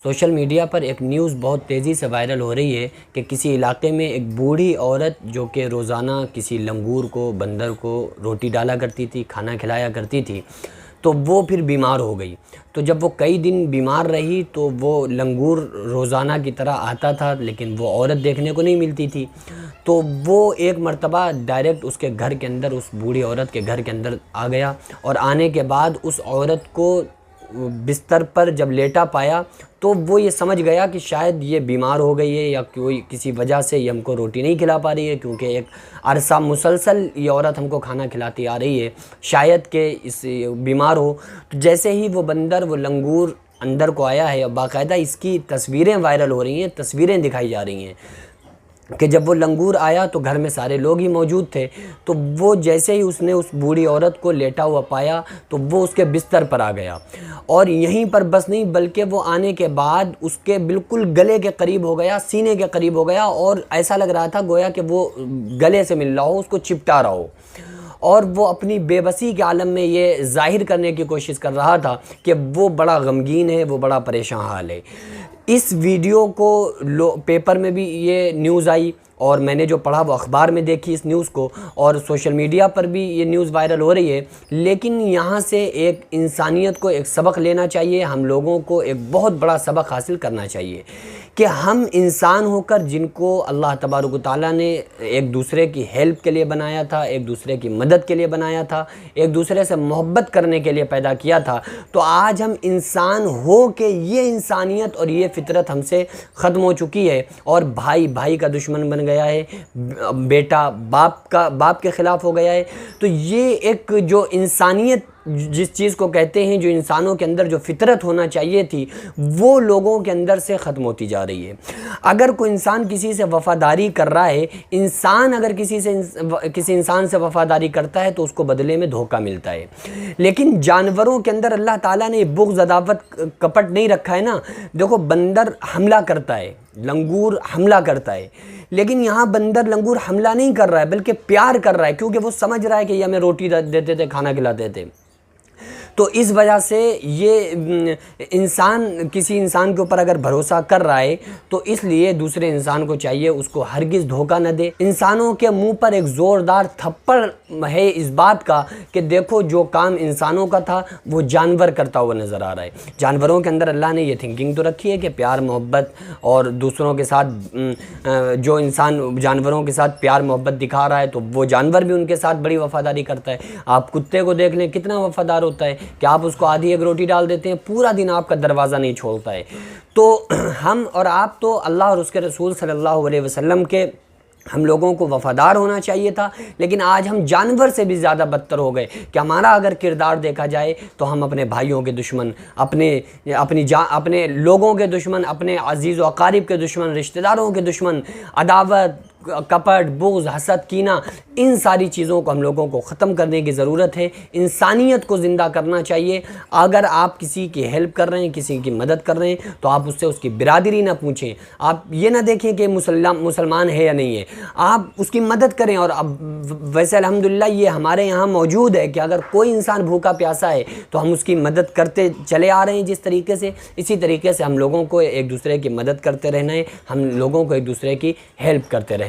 Social media पर एक news बहुत तेज़ी से वायरल हो रही है कि किसी इलाके में एक बूढ़ी औरत जो कि रोज़ाना किसी लंगूर को, बंदर को रोटी डाला करती थी, खाना खिलाया करती थी, तो वो फिर बीमार हो गई। तो जब वो कई दिन बीमार रही तो वो लंगूर रोज़ाना की तरह आता था, लेकिन वो औरत देखने को नहीं मिलती थी। तो वो एक मर्तबा डायरेक्ट उसके घर के अंदर, उस बूढ़ी औरत के घर के अंदर आ गया और आने के बाद उस औरत को बिस्तर पर जब लेटा पाया तो वो ये समझ गया कि शायद ये बीमार हो गई है या कोई किसी वजह से ये हमको रोटी नहीं खिला पा रही है, क्योंकि एक अरसा मुसलसल ये औरत हमको खाना खिलाती आ रही है, शायद कि इस बीमार हो। तो जैसे ही वो बंदर, वो लंगूर अंदर को आया है, बाकायदा इसकी तस्वीरें वायरल हो रही हैं, तस्वीरें दिखाई जा रही हैं कि जब वो लंगूर आया तो घर में सारे लोग ही मौजूद थे। तो वो जैसे ही उसने उस बूढ़ी औरत को लेटा हुआ पाया तो वो उसके बिस्तर पर आ गया, और यहीं पर बस नहीं बल्कि वो आने के बाद उसके बिल्कुल गले के करीब हो गया, सीने के करीब हो गया, और ऐसा लग रहा था गोया कि वो गले से मिल रहा हो, उसको चिपटा रहा हो। और वो अपनी बेबसी के आलम में ये ज़ाहिर करने की कोशिश कर रहा था कि वो बड़ा गमगीन है, वो बड़ा परेशान हाल है। इस वीडियो को पेपर में भी ये न्यूज़ आई, और मैंने जो पढ़ा वो अखबार में देखी इस न्यूज़ को, और सोशल मीडिया पर भी ये न्यूज़ वायरल हो रही है। लेकिन यहाँ से एक इंसानियत को एक सबक लेना चाहिए, हम लोगों को एक बहुत बड़ा सबक हासिल करना चाहिए कि हम इंसान होकर, जिनको अल्लाह तबारक व तआला ने एक दूसरे की हेल्प के लिए बनाया था, एक दूसरे की मदद के लिए बनाया था, एक दूसरे से मोहब्बत करने के लिए पैदा किया था, तो आज हम इंसान हो के ये इंसानियत और ये फितरत हमसे ख़त्म हो चुकी है, और भाई भाई का दुश्मन बन गया है, बेटा बाप के ख़िलाफ़ हो गया है। तो ये एक जो इंसानियत जिस चीज़ को कहते हैं, जो इंसानों के अंदर जो फितरत होना चाहिए थी, वो लोगों के अंदर से ख़त्म होती जा रही है। अगर कोई इंसान किसी से वफ़ादारी कर रहा है, इंसान अगर किसी इंसान से वफ़ादारी करता है तो उसको बदले में धोखा मिलता है। लेकिन जानवरों के अंदर अल्लाह ताला ने बुग़्ज़, अदावत, कपट नहीं रखा है ना। देखो, बंदर हमला करता है, लंगूर हमला करता है, लेकिन यहाँ बंदर लंगूर हमला नहीं कर रहा है बल्कि प्यार कर रहा है, क्योंकि वो समझ रहा है कि ये हमें रोटी देते थे, खाना खिलाते थे। तो इस वजह से ये इंसान किसी इंसान के ऊपर अगर भरोसा कर रहा है तो इसलिए दूसरे इंसान को चाहिए उसको हरगिज़ धोखा न दे। इंसानों के मुंह पर एक ज़ोरदार थप्पड़ है इस बात का कि देखो, जो काम इंसानों का था वो जानवर करता हुआ नज़र आ रहा है। जानवरों के अंदर अल्लाह ने ये थिंकिंग तो रखी है कि प्यार मोहब्बत, और दूसरों के साथ जो इंसान जानवरों के साथ प्यार मोहब्बत दिखा रहा है तो वो जानवर भी उनके साथ बड़ी वफ़ादारी करता है। आप कुत्ते को देख लें, कितना वफ़ादार होता है कि आप उसको आधी एक रोटी डाल देते हैं, पूरा दिन आपका दरवाज़ा नहीं छोड़ता है। तो हम और आप तो अल्लाह और उसके रसूल सल्लल्लाहु अलैहि वसल्लम के, हम लोगों को वफ़ादार होना चाहिए था, लेकिन आज हम जानवर से भी ज़्यादा बदतर हो गए कि हमारा अगर किरदार देखा जाए तो हम अपने भाइयों के दुश्मन, अपने लोगों के दुश्मन, अपने अजीज़ व अकारिब के दुश्मन, रिश्तेदारों के दुश्मन, अदावत, कपट, बुग़्ज़, हसद, कीना, इन सारी चीज़ों को हम लोगों को ख़त्म करने की ज़रूरत है। इंसानियत को ज़िंदा करना चाहिए। अगर आप किसी की हेल्प कर रहे हैं, किसी की मदद कर रहे हैं, तो आप उससे उसकी बिरादरी ना पूछें, आप ये ना देखें कि मुसलमान है या नहीं है, आप उसकी मदद करें। और अब वैसे अल्हम्दुलिल्लाह ये हमारे यहाँ मौजूद है कि अगर कोई इंसान भूखा प्यासा है तो हम उसकी मदद करते चले आ रहे हैं जिस तरीके से, इसी तरीके से हम लोगों को एक दूसरे की मदद करते रहना है, हम लोगों को एक दूसरे की हेल्प करते रहना